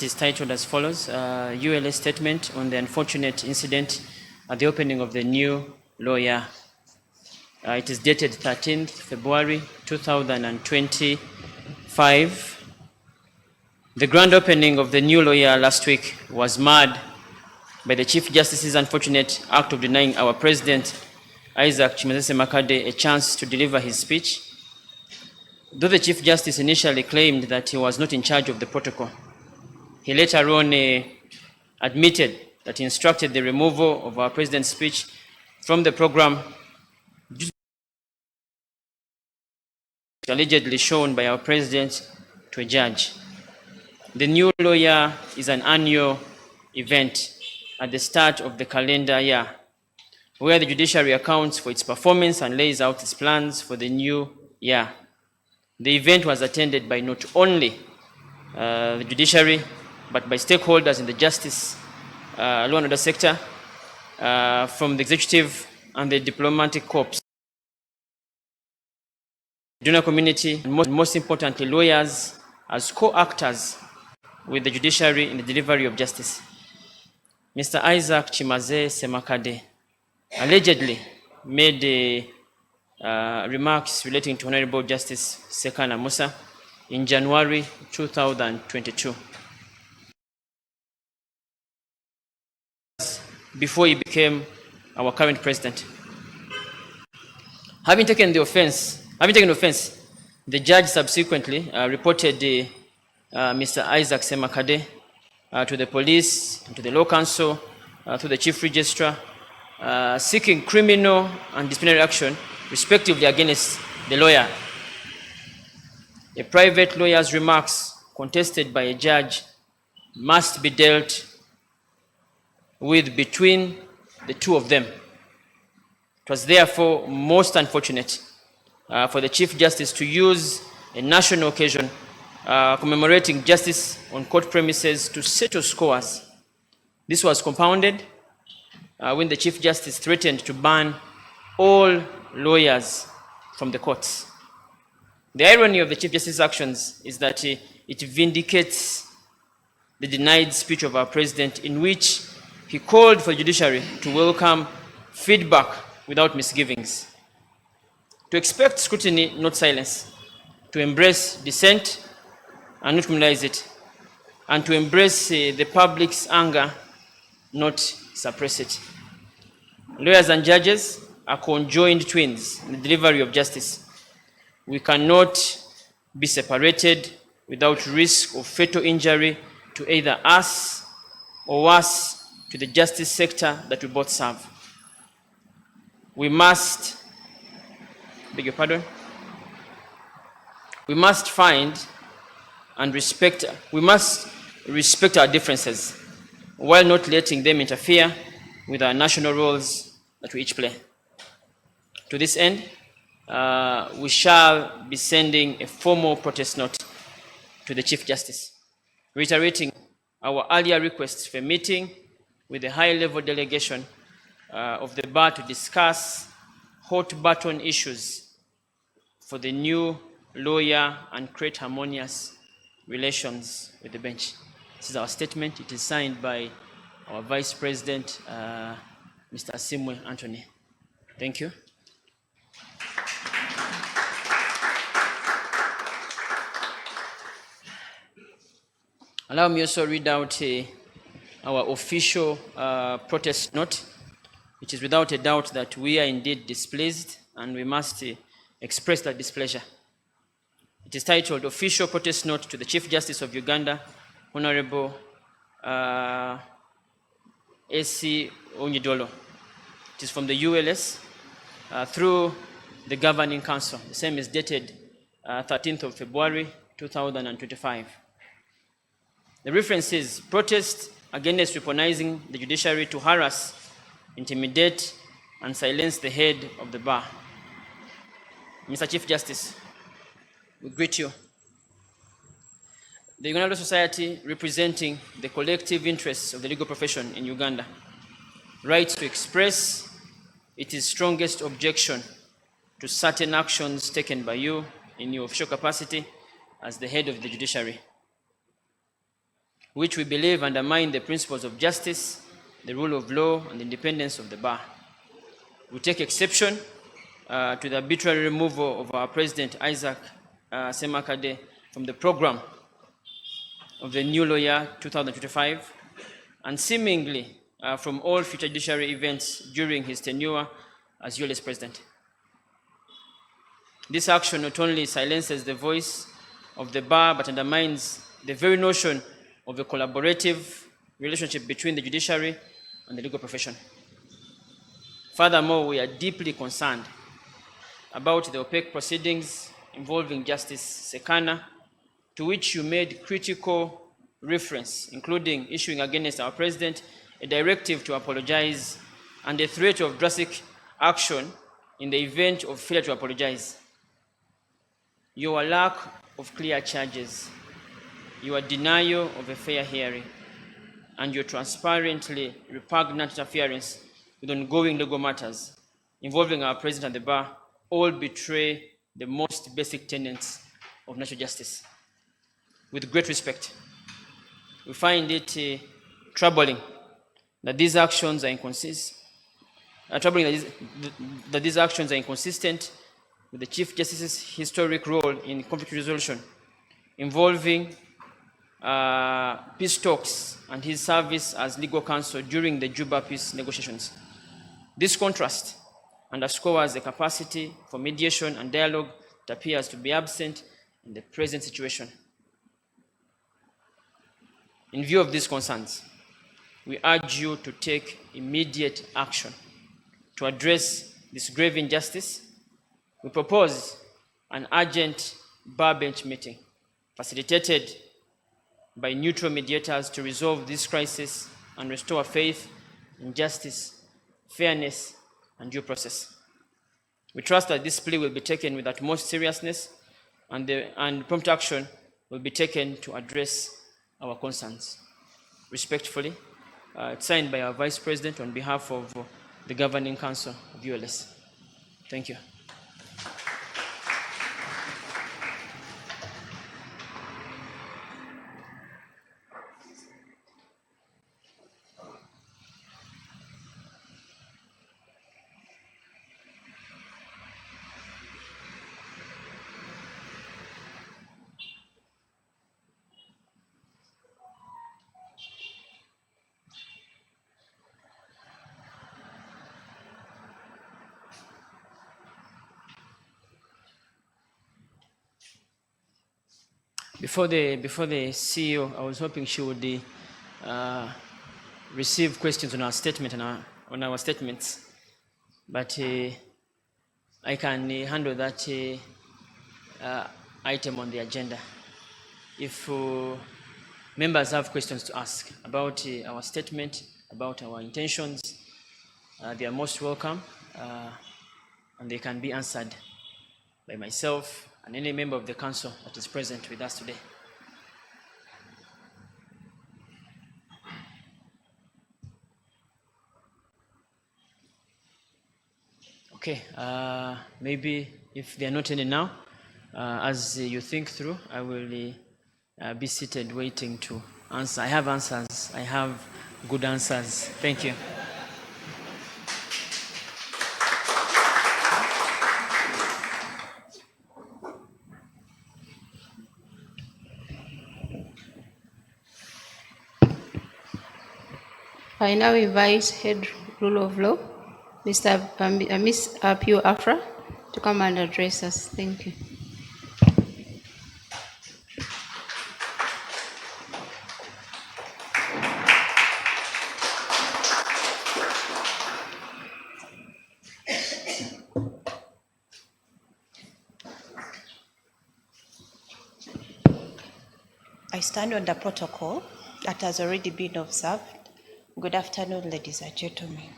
It is titled as follows, ULA statement on the unfortunate incident at the opening of the new law year. It is dated 13th February 2025. The grand opening of the new law year last week was marred by the Chief Justice's unfortunate act of denying our President, Isaac Chimazese Makade, a chance to deliver his speech. Though the Chief Justice initially claimed that he was not in charge of the protocol, he later on admitted that he instructed the removal of our President's speech from the program, allegedly shown by our President to a judge. The new law year is an annual event at the start of the calendar year, where the judiciary accounts for its performance and lays out its plans for the new year. The event was attended by not only the judiciary, but by stakeholders in the justice, law and order sector, from the executive and the diplomatic corps, the junior community, and most importantly, lawyers as co-actors with the judiciary in the delivery of justice. Mr. Isaac Chimazese Makade allegedly made remarks relating to Honorable Justice Sekana Musa in January 2022, before he became our current president. Having taken offense, the judge subsequently reported Mr. Isaac Semakade to the police, to the law council, to the chief registrar, seeking criminal and disciplinary action, respectively, against the lawyer. A private lawyer's remarks contested by a judge must be dealt with between the two of them. It was therefore most unfortunate for the Chief Justice to use a national occasion commemorating justice on court premises to settle scores. This was compounded when the Chief Justice threatened to ban all lawyers from the courts. The irony of the Chief Justice's actions is that it vindicates the denied speech of our President, in which he called for the judiciary to welcome feedback without misgivings, to expect scrutiny, not silence, to embrace dissent and not criminalize it, and to embrace the public's anger, not suppress it. Lawyers and judges are conjoined twins in the delivery of justice. We cannot be separated without risk of fatal injury to either us or worse, to the justice sector that we both serve. We must find and respect our differences while not letting them interfere with our national roles that we each play. To this end, we shall be sending a formal protest note to the Chief Justice, reiterating our earlier requests for a meeting with the high-level delegation of the bar to discuss hot-button issues for the new lawyer and create harmonious relations with the bench. This is our statement. It is signed by our Vice President, Mr. Simwe Anthony. Thank you. Allow me also read out our official protest note. It is without a doubt that we are indeed displeased, and we must express that displeasure. It is titled Official Protest Note to the Chief Justice of Uganda, Honorable A.C. Onyidolo. It is from the ULS through the Governing Council. The same is dated 13th of February 2025. The reference is protest against weaponizing the judiciary to harass, intimidate, and silence the head of the bar. Mr. Chief Justice, we greet you. The Uganda Law Society, representing the collective interests of the legal profession in Uganda, writes to express its strongest objection to certain actions taken by you in your official capacity as the head of the judiciary. which we believe undermine the principles of justice, the rule of law, and the independence of the bar. We take exception to the arbitrary removal of our President Isaac Semakade from the program of the new lawyer 2025, and seemingly from all future judiciary events during his tenure as ULS President. This action not only silences the voice of the bar, but undermines the very notion of a collaborative relationship between the judiciary and the legal profession. Furthermore, we are deeply concerned about the opaque proceedings involving Justice Sekana, to which you made critical reference, including issuing against our President a directive to apologize and a threat of drastic action in the event of failure to apologize. Your lack of clear charges, your denial of a fair hearing, and your transparently repugnant interference with ongoing legal matters involving our President and the bar all betray the most basic tenets of natural justice. With great respect, we find it troubling that these actions are inconsistent. That these actions are inconsistent with the Chief Justice's historic role in conflict resolution involving peace talks and his service as legal counsel during the Juba peace negotiations. This contrast underscores the capacity for mediation and dialogue that appears to be absent in the present situation. In view of these concerns, we urge you to take immediate action to address this grave injustice. We propose an urgent bar bench meeting facilitated by neutral mediators to resolve this crisis and restore faith in justice, fairness, and due process. We trust that this plea will be taken with utmost seriousness and prompt action will be taken to address our concerns. Respectfully, it's signed by our Vice President on behalf of the Governing Council of ULS. Thank you. Before the CEO, I was hoping she would receive questions on our statement and on our statements, but I can handle that item on the agenda. If members have questions to ask about our statement, about our intentions, they are most welcome, and they can be answered by myself and any member of the council that is present with us today. Okay, maybe if they are not any now, as you think through, I will be seated waiting to answer. I have answers. I have good answers. Thank you. I now invite Head Rule of Law, Miss Pio Afra, to come and address us. Thank you. I stand on the protocol that has already been observed. Good afternoon, ladies and gentlemen.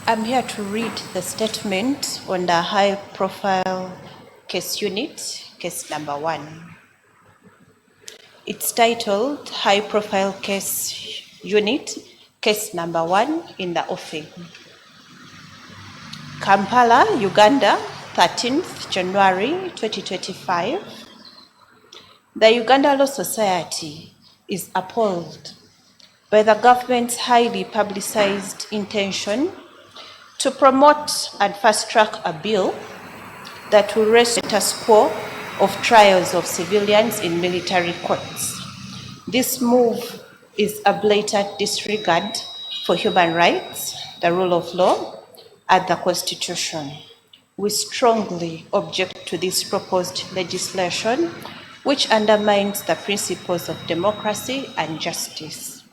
I'm here to read the statement on the high-profile case unit, case number 1. It's titled High-Profile Case Unit, case number 1 in the offing. Kampala, Uganda, 13th January 2025. The Uganda Law Society is appalled by the government's highly publicized intention to promote and fast-track a bill that will raise the status quo of trials of civilians in military courts. This move is a blatant disregard for human rights, the rule of law, and the Constitution. We strongly object to this proposed legislation, which undermines the principles of democracy and justice.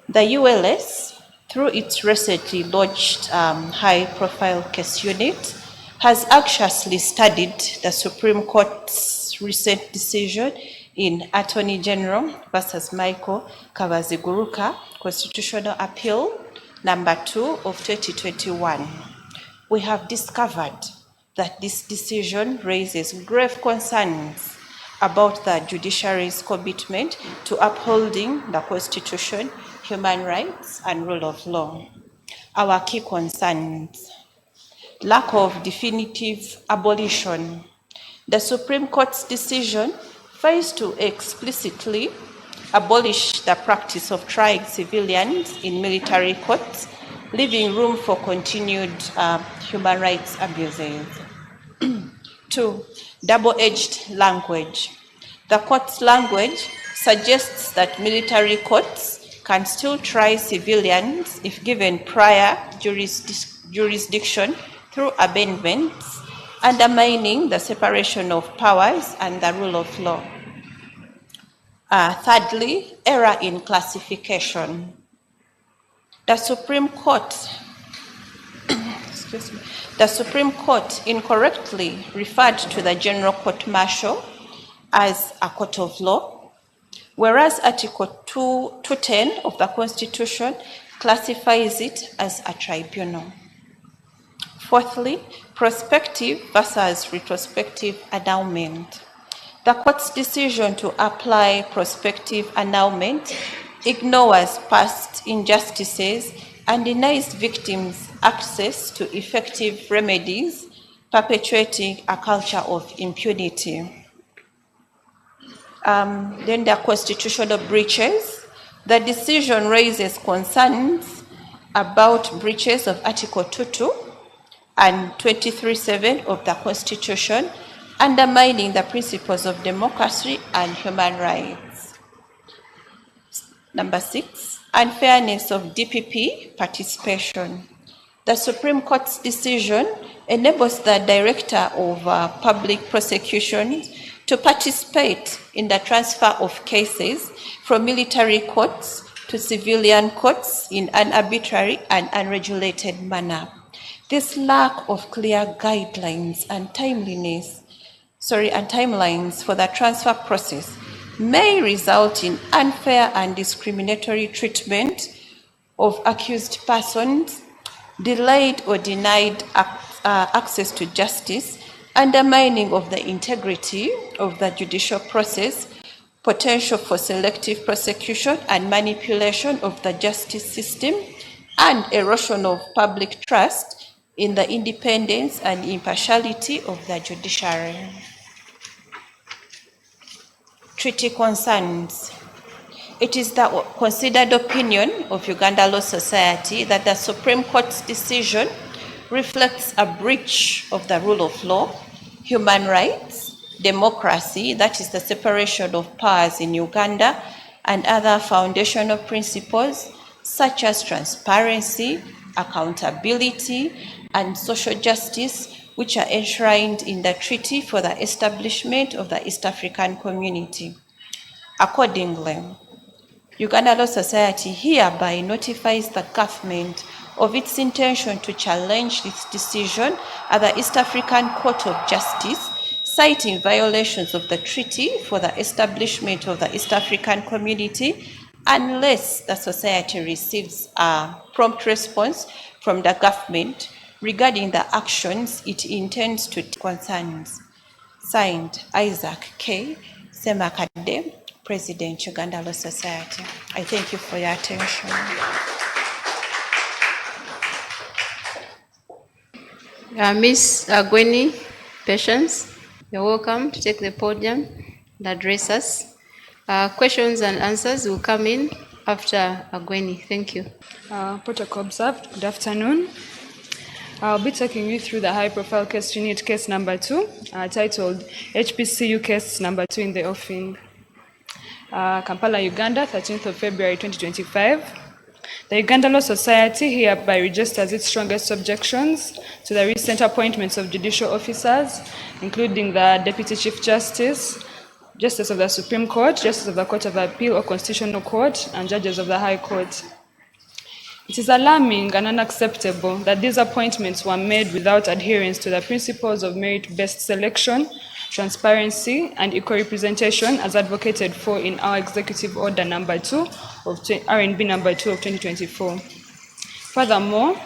The ULS, through its recently launched high-profile case unit, has anxiously studied the Supreme Court's recent decision in Attorney General versus Michael Kavaziguruka, Constitutional Appeal number 2 of 2021. We have discovered that this decision raises grave concerns about the judiciary's commitment to upholding the Constitution, human rights, and rule of law. Our key concerns: lack of definitive abolition. The Supreme Court's decision fails to explicitly abolish the practice of trying civilians in military courts, leaving room for continued human rights abuses. 2, double-edged language. The court's language suggests that military courts can still try civilians if given prior jurisdiction through amendments, undermining the separation of powers and the rule of law. Thirdly, error in classification. The Supreme Court incorrectly referred to the General Court Martial as a court of law, whereas Article 210 of the Constitution classifies it as a tribunal. Fourthly, prospective versus retrospective annulment. The court's decision to apply prospective annulment ignores past injustices and denies victims access to effective remedies, perpetuating a culture of impunity. Then there are constitutional breaches. The decision raises concerns about breaches of Article 22 and 23(7) of the Constitution, undermining the principles of democracy and human rights. Number 6, unfairness of DPP participation. The Supreme Court's decision enables the Director of Public Prosecutions to participate in the transfer of cases from military courts to civilian courts in an arbitrary and unregulated manner. This lack of clear guidelines and timelines for the transfer process may result in unfair and discriminatory treatment of accused persons, delayed or denied access to justice, undermining of the integrity of the judicial process, potential for selective prosecution and manipulation of the justice system, and erosion of public trust in the independence and impartiality of the judiciary. Treaty concerns. It is the considered opinion of Uganda Law Society that the Supreme Court's decision reflects a breach of the rule of law, human rights, democracy, that is the separation of powers in Uganda, and other foundational principles such as transparency, accountability, and social justice, which are enshrined in the Treaty for the Establishment of the East African Community. Accordingly, Uganda Law Society hereby notifies the government of its intention to challenge this decision at the East African Court of Justice, citing violations of the Treaty for the Establishment of the East African Community, unless the Society receives a prompt response from the government regarding the actions it intends to take. Concerns. Signed, Isaac K. Semakade, President, Uganda Law Society. I thank you for your attention. Miss Gwenny Patience, you're welcome to take the podium and address us. Questions and answers will come in after Agweni. Thank you. Protocol observed. Good afternoon. I'll be taking you through the high-profile case unit, case number 2, titled HPCU case number 2 in the offing. Kampala, Uganda, 13th of February 2025. The Uganda Law Society hereby registers its strongest objections to the recent appointments of judicial officers, including the Deputy Chief Justice, Justice of the Supreme Court, Justice of the Court of Appeal or Constitutional Court, and Judges of the High Court. It is alarming and unacceptable that these appointments were made without adherence to the principles of merit-based selection, transparency, and equal representation as advocated for in our Executive Order number 2 of RNB number 2 of 2024. Furthermore,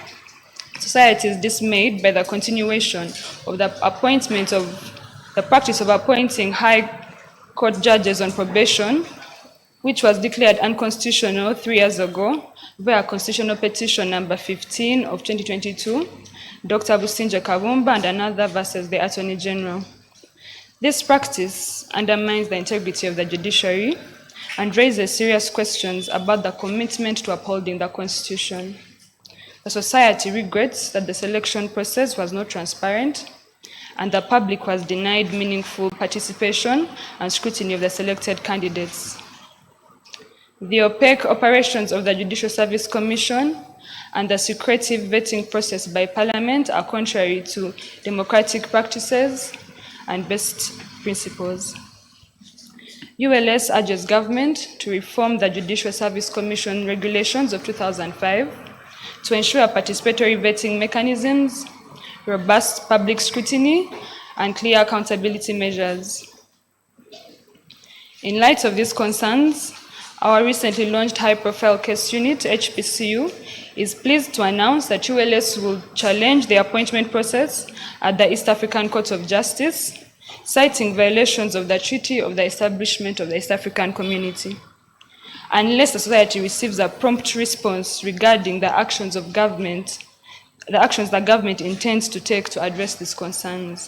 society is dismayed by the continuation of the practice of appointing high court judges on probation, which was declared unconstitutional 3 years ago via Constitutional Petition number 15 of 2022, Dr. Businja Kabumba and another versus the Attorney General. This practice undermines the integrity of the judiciary and raises serious questions about the commitment to upholding the Constitution. The society regrets that the selection process was not transparent and the public was denied meaningful participation and scrutiny of the selected candidates. The opaque operations of the Judicial Service Commission and the secretive vetting process by Parliament are contrary to democratic practices and best principles. ULS urges government to reform the Judicial Service Commission regulations of 2005 to ensure participatory vetting mechanisms, robust public scrutiny, and clear accountability measures. In light of these concerns, our recently launched high-profile case unit, HPCU, is pleased to announce that ULS will challenge the appointment process at the East African Court of Justice, citing violations of the Treaty of the Establishment of the East African Community, unless the society receives a prompt response regarding the actions that government intends to take to address these concerns.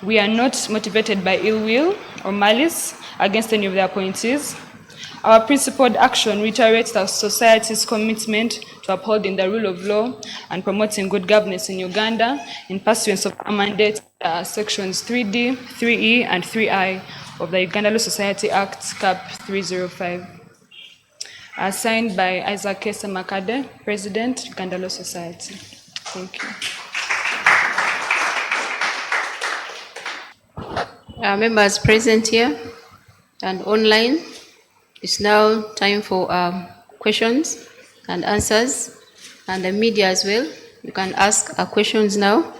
We are not motivated by ill will or malice against any of the appointees. Our principled action reiterates the society's commitment to upholding the rule of law and promoting good governance in Uganda in pursuance of our mandate, sections 3D, 3E, and 3I of the Uganda Law Society Act, Cap 305. Signed by Isaac Makade, President, Uganda Law Society. Thank you. Members present here and online, it's now time for questions and answers, and the media as well. You can ask questions now.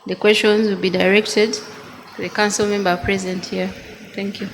The questions will be directed to the council member present here. Thank you.